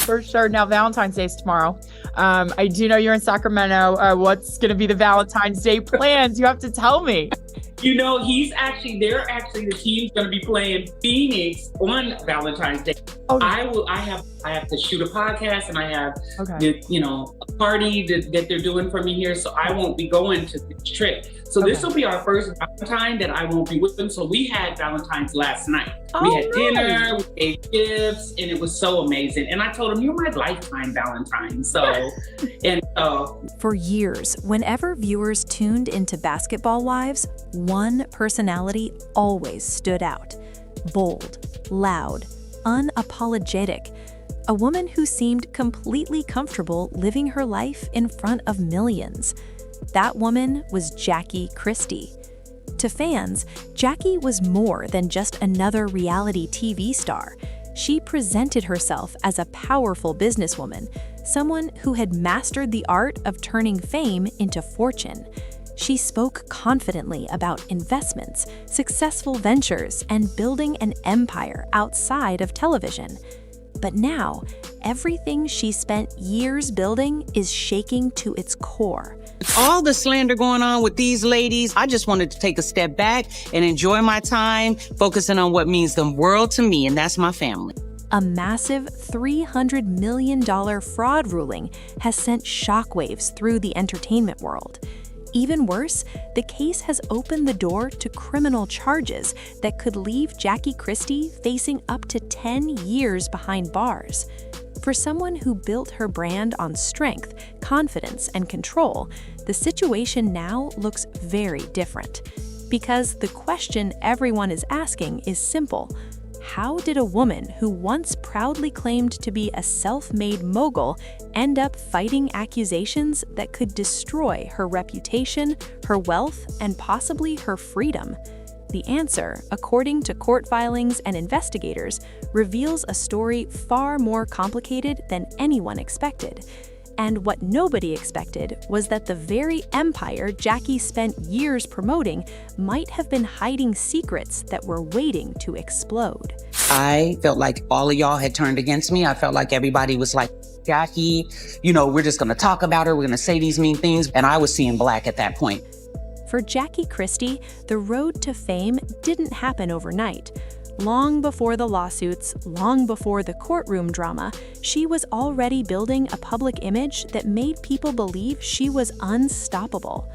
For sure. Now, Valentine's Day is tomorrow. I do know you're in Sacramento. What's going to be the Valentine's Day plans? You have to tell me. You know, the team's going to be playing Phoenix on Valentine's Day. Oh. I have to shoot a podcast, and I have, a party that they're doing for me here. So I won't be going to this trip. So this will be our first Valentine that I won't be with them. So we had Valentine's last night. We had dinner, we gave gifts, and it was so amazing. And I told him, you're my lifetime Valentine. For years, whenever viewers tuned into Basketball Wives, one personality always stood out. Bold, loud, unapologetic. A woman who seemed completely comfortable living her life in front of millions. That woman was Jackie Christie. To fans, Jackie was more than just another reality TV star. She presented herself as a powerful businesswoman, someone who had mastered the art of turning fame into fortune. She spoke confidently about investments, successful ventures, and building an empire outside of television. But now, everything she spent years building is shaking to its core. All the slander going on with these ladies, I just wanted to take a step back and enjoy my time, focusing on what means the world to me, and that's my family. A massive $300 million fraud ruling has sent shockwaves through the entertainment world. Even worse, the case has opened the door to criminal charges that could leave Jackie Christie facing up to 10 years behind bars. For someone who built her brand on strength, confidence, and control, the situation now looks very different. Because the question everyone is asking is simple. How did a woman who once proudly claimed to be a self-made mogul end up fighting accusations that could destroy her reputation, her wealth, and possibly her freedom? The answer, according to court filings and investigators, reveals a story far more complicated than anyone expected. And what nobody expected was that the very empire Jackie spent years promoting might have been hiding secrets that were waiting to explode. I felt like all of y'all had turned against me. I felt like everybody was like, Jackie, we're just going to talk about her. We're going to say these mean things. And I was seeing black at that point. For Jackie Christie, the road to fame didn't happen overnight. Long before the lawsuits, long before the courtroom drama, she was already building a public image that made people believe she was unstoppable.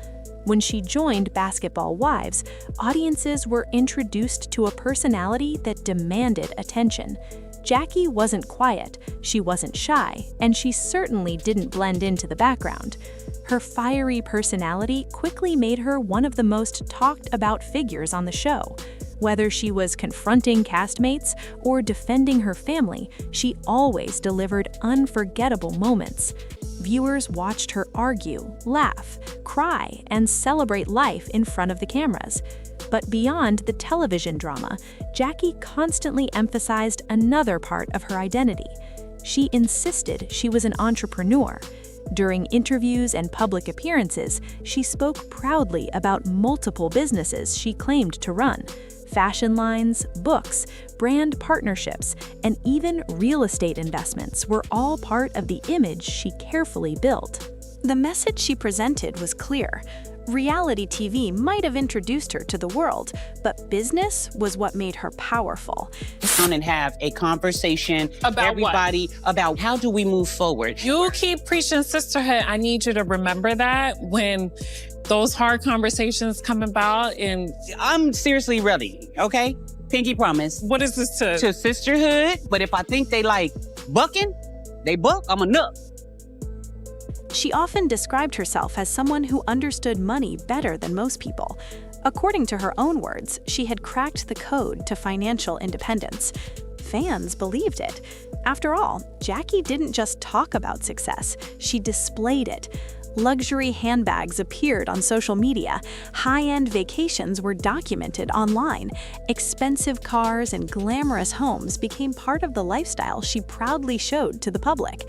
When she joined Basketball Wives, audiences were introduced to a personality that demanded attention. Jackie wasn't quiet, she wasn't shy, and she certainly didn't blend into the background. Her fiery personality quickly made her one of the most talked about figures on the show. Whether she was confronting castmates or defending her family, she always delivered unforgettable moments. Viewers watched her argue, laugh, cry, and celebrate life in front of the cameras. But beyond the television drama, Jackie constantly emphasized another part of her identity. She insisted she was an entrepreneur. During interviews and public appearances, she spoke proudly about multiple businesses she claimed to run. Fashion lines, books, brand partnerships, and even real estate investments were all part of the image she carefully built. The message she presented was clear. Reality TV might have introduced her to the world, but business was what made her powerful. And have a conversation about everybody about how do we move forward. You keep preaching sisterhood. I need you to remember that when those hard conversations come about. And I'm seriously ready, okay? Pinky promise. What is this to? To sisterhood. But if I think they like bucking, they buck, I'm a nut. She often described herself as someone who understood money better than most people. According to her own words, she had cracked the code to financial independence. Fans believed it. After all, Jackie didn't just talk about success, she displayed it. Luxury handbags appeared on social media, high-end vacations were documented online, expensive cars and glamorous homes became part of the lifestyle she proudly showed to the public.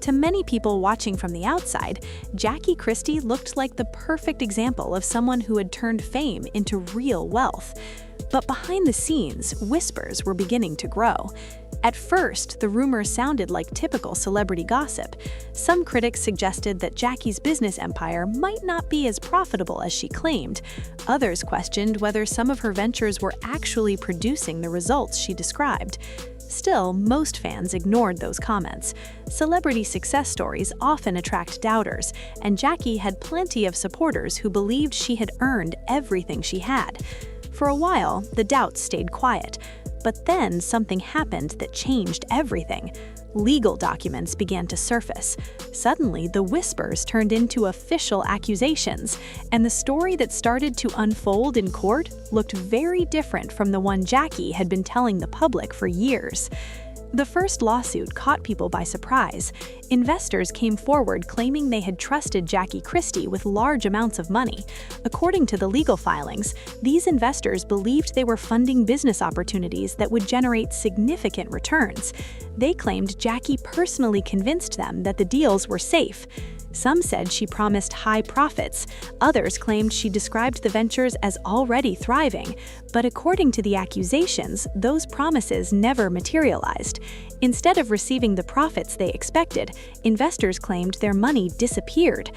To many people watching from the outside, Jackie Christie looked like the perfect example of someone who had turned fame into real wealth. But behind the scenes, whispers were beginning to grow. At first, the rumors sounded like typical celebrity gossip. Some critics suggested that Jackie's business empire might not be as profitable as she claimed. Others questioned whether some of her ventures were actually producing the results she described. Still, most fans ignored those comments. Celebrity success stories often attract doubters, and Jackie had plenty of supporters who believed she had earned everything she had. For a while, the doubts stayed quiet. But then something happened that changed everything. Legal documents began to surface. Suddenly, the whispers turned into official accusations, and the story that started to unfold in court looked very different from the one Jackie had been telling the public for years. The first lawsuit caught people by surprise. Investors came forward claiming they had trusted Jackie Christie with large amounts of money. According to the legal filings, these investors believed they were funding business opportunities that would generate significant returns. They claimed Jackie personally convinced them that the deals were safe. Some said she promised high profits. Others claimed she described the ventures as already thriving. But according to the accusations, those promises never materialized. Instead of receiving the profits they expected, investors claimed their money disappeared.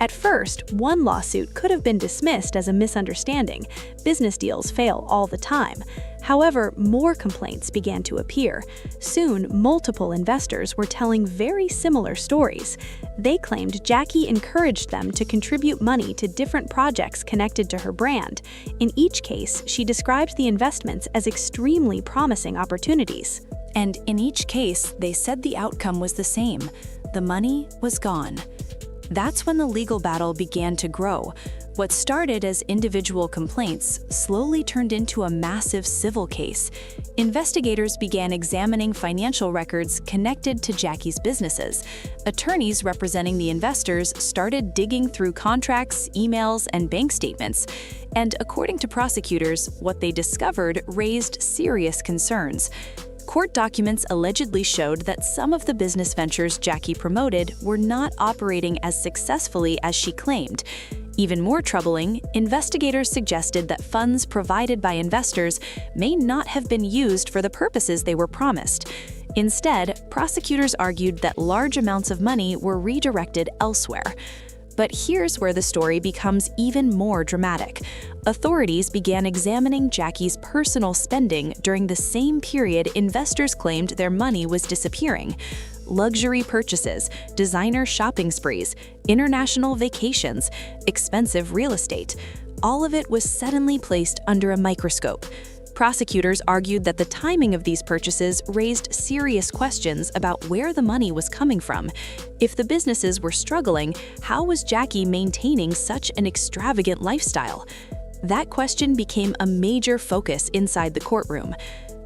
At first, one lawsuit could have been dismissed as a misunderstanding. Business deals fail all the time. However, more complaints began to appear. Soon, multiple investors were telling very similar stories. They claimed Jackie encouraged them to contribute money to different projects connected to her brand. In each case, she described the investments as extremely promising opportunities. And in each case, they said the outcome was the same. The money was gone. That's when the legal battle began to grow. What started as individual complaints slowly turned into a massive civil case. Investigators began examining financial records connected to Jackie's businesses. Attorneys representing the investors started digging through contracts, emails, and bank statements. And according to prosecutors, what they discovered raised serious concerns. Court documents allegedly showed that some of the business ventures Jackie promoted were not operating as successfully as she claimed. Even more troubling, investigators suggested that funds provided by investors may not have been used for the purposes they were promised. Instead, prosecutors argued that large amounts of money were redirected elsewhere. But here's where the story becomes even more dramatic. Authorities began examining Jackie's personal spending during the same period investors claimed their money was disappearing. Luxury purchases, designer shopping sprees, international vacations, expensive real estate. All of it was suddenly placed under a microscope. Prosecutors argued that the timing of these purchases raised serious questions about where the money was coming from. If the businesses were struggling, how was Jackie maintaining such an extravagant lifestyle? That question became a major focus inside the courtroom.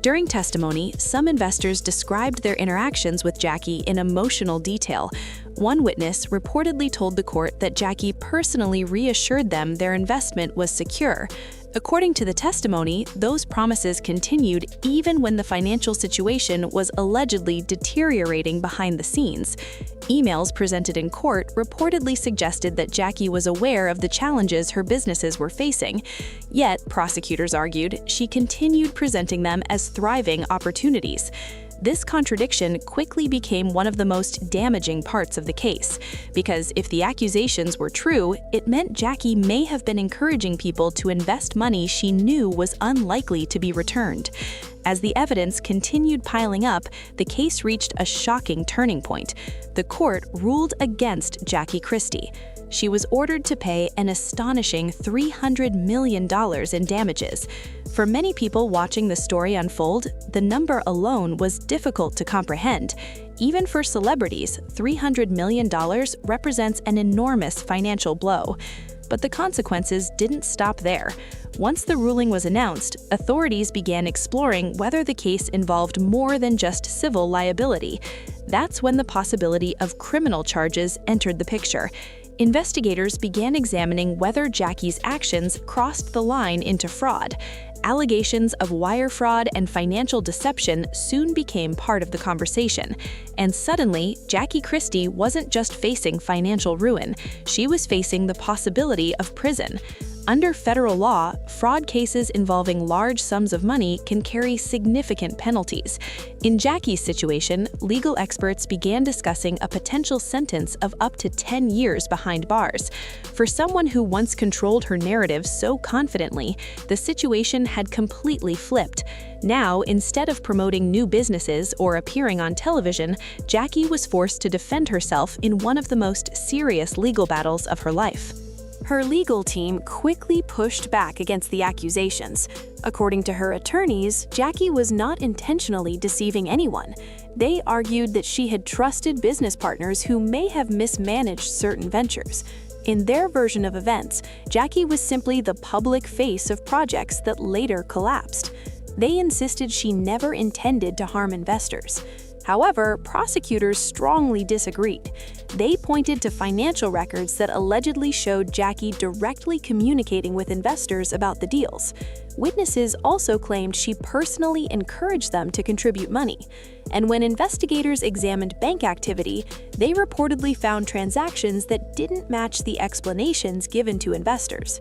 During testimony, some investors described their interactions with Jackie in emotional detail. One witness reportedly told the court that Jackie personally reassured them their investment was secure. According to the testimony, those promises continued even when the financial situation was allegedly deteriorating behind the scenes. Emails presented in court reportedly suggested that Jackie was aware of the challenges her businesses were facing. Yet, prosecutors argued, she continued presenting them as thriving opportunities. This contradiction quickly became one of the most damaging parts of the case, because if the accusations were true, it meant Jackie may have been encouraging people to invest money she knew was unlikely to be returned. As the evidence continued piling up, the case reached a shocking turning point. The court ruled against Jackie Christie. She was ordered to pay an astonishing $300 million in damages. For many people watching the story unfold, the number alone was difficult to comprehend. Even for celebrities, $300 million represents an enormous financial blow. But the consequences didn't stop there. Once the ruling was announced, authorities began exploring whether the case involved more than just civil liability. That's when the possibility of criminal charges entered the picture. Investigators began examining whether Jackie's actions crossed the line into fraud. Allegations of wire fraud and financial deception soon became part of the conversation. And suddenly, Jackie Christie wasn't just facing financial ruin, she was facing the possibility of prison. Under federal law, fraud cases involving large sums of money can carry significant penalties. In Jackie's situation, legal experts began discussing a potential sentence of up to 10 years behind bars. For someone who once controlled her narrative so confidently, the situation had completely flipped. Now, instead of promoting new businesses or appearing on television, Jackie was forced to defend herself in one of the most serious legal battles of her life. Her legal team quickly pushed back against the accusations. According to her attorneys, Jackie was not intentionally deceiving anyone. They argued that she had trusted business partners who may have mismanaged certain ventures. In their version of events, Jackie was simply the public face of projects that later collapsed. They insisted she never intended to harm investors. However, prosecutors strongly disagreed. They pointed to financial records that allegedly showed Jackie directly communicating with investors about the deals. Witnesses also claimed she personally encouraged them to contribute money. And when investigators examined bank activity, they reportedly found transactions that didn't match the explanations given to investors.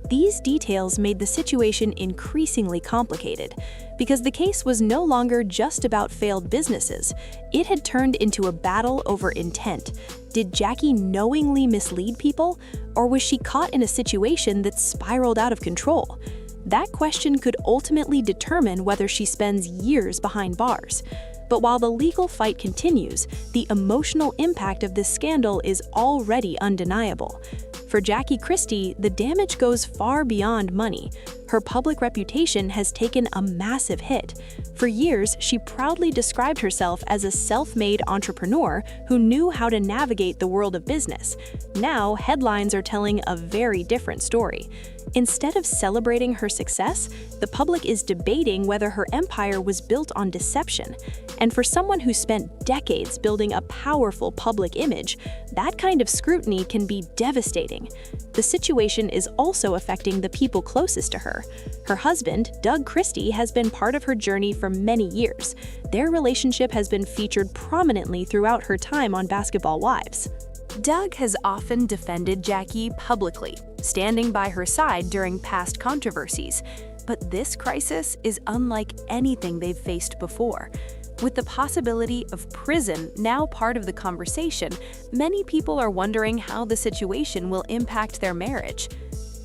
These details made the situation increasingly complicated, because the case was no longer just about failed businesses. It had turned into a battle over intent. Did Jackie knowingly mislead people, or was she caught in a situation that spiraled out of control? That question could ultimately determine whether she spends years behind bars. But while the legal fight continues, the emotional impact of this scandal is already undeniable. For Jackie Christie, the damage goes far beyond money. Her public reputation has taken a massive hit. For years, she proudly described herself as a self-made entrepreneur who knew how to navigate the world of business. Now, headlines are telling a very different story. Instead of celebrating her success, the public is debating whether her empire was built on deception. And for someone who spent decades building a powerful public image, that kind of scrutiny can be devastating. The situation is also affecting the people closest to her. Her husband, Doug Christie, has been part of her journey for many years. Their relationship has been featured prominently throughout her time on Basketball Wives. Doug has often defended Jackie publicly, standing by her side during past controversies. But this crisis is unlike anything they've faced before. With the possibility of prison now part of the conversation, many people are wondering how the situation will impact their marriage.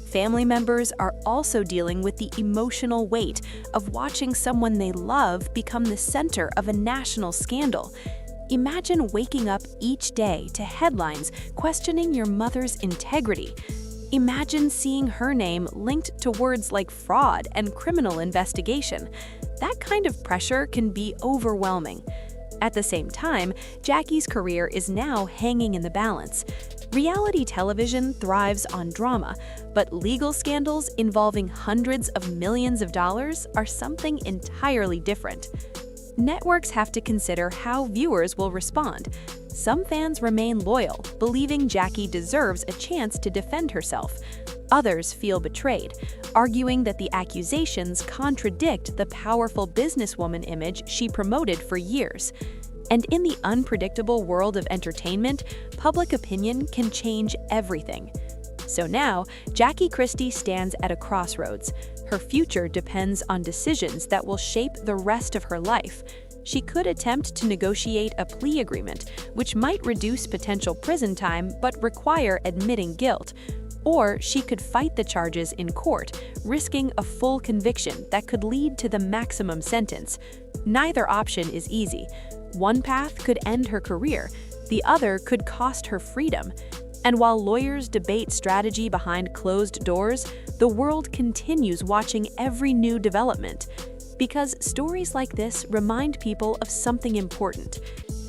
Family members are also dealing with the emotional weight of watching someone they love become the center of a national scandal. Imagine waking up each day to headlines questioning your mother's integrity. Imagine seeing her name linked to words like fraud and criminal investigation. That kind of pressure can be overwhelming. At the same time, Jackie's career is now hanging in the balance. Reality television thrives on drama, but legal scandals involving hundreds of millions of dollars are something entirely different. Networks have to consider how viewers will respond. Some fans remain loyal, believing Jackie deserves a chance to defend herself. Others feel betrayed, arguing that the accusations contradict the powerful businesswoman image she promoted for years. And in the unpredictable world of entertainment, public opinion can change everything. So now, Jackie Christie stands at a crossroads. Her future depends on decisions that will shape the rest of her life. She could attempt to negotiate a plea agreement, which might reduce potential prison time but require admitting guilt. Or she could fight the charges in court, risking a full conviction that could lead to the maximum sentence. Neither option is easy. One path could end her career, the other could cost her freedom. And while lawyers debate strategy behind closed doors, the world continues watching every new development. Because stories like this remind people of something important.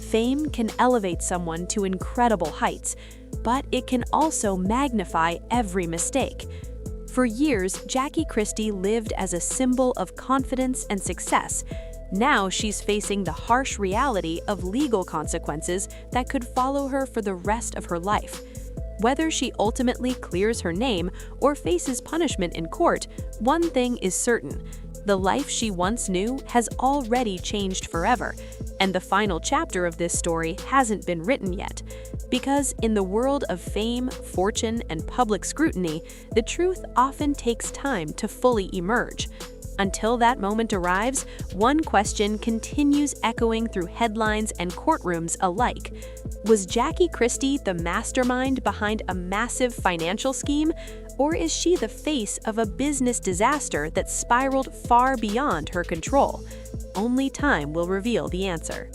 Fame can elevate someone to incredible heights, but it can also magnify every mistake. For years, Jackie Christie lived as a symbol of confidence and success. Now she's facing the harsh reality of legal consequences that could follow her for the rest of her life. Whether she ultimately clears her name or faces punishment in court, one thing is certain: the life she once knew has already changed forever, and the final chapter of this story hasn't been written yet. Because in the world of fame, fortune, and public scrutiny, the truth often takes time to fully emerge. Until that moment arrives, one question continues echoing through headlines and courtrooms alike. Was Jackie Christie the mastermind behind a massive financial scheme, or is she the face of a business disaster that spiraled far beyond her control? Only time will reveal the answer.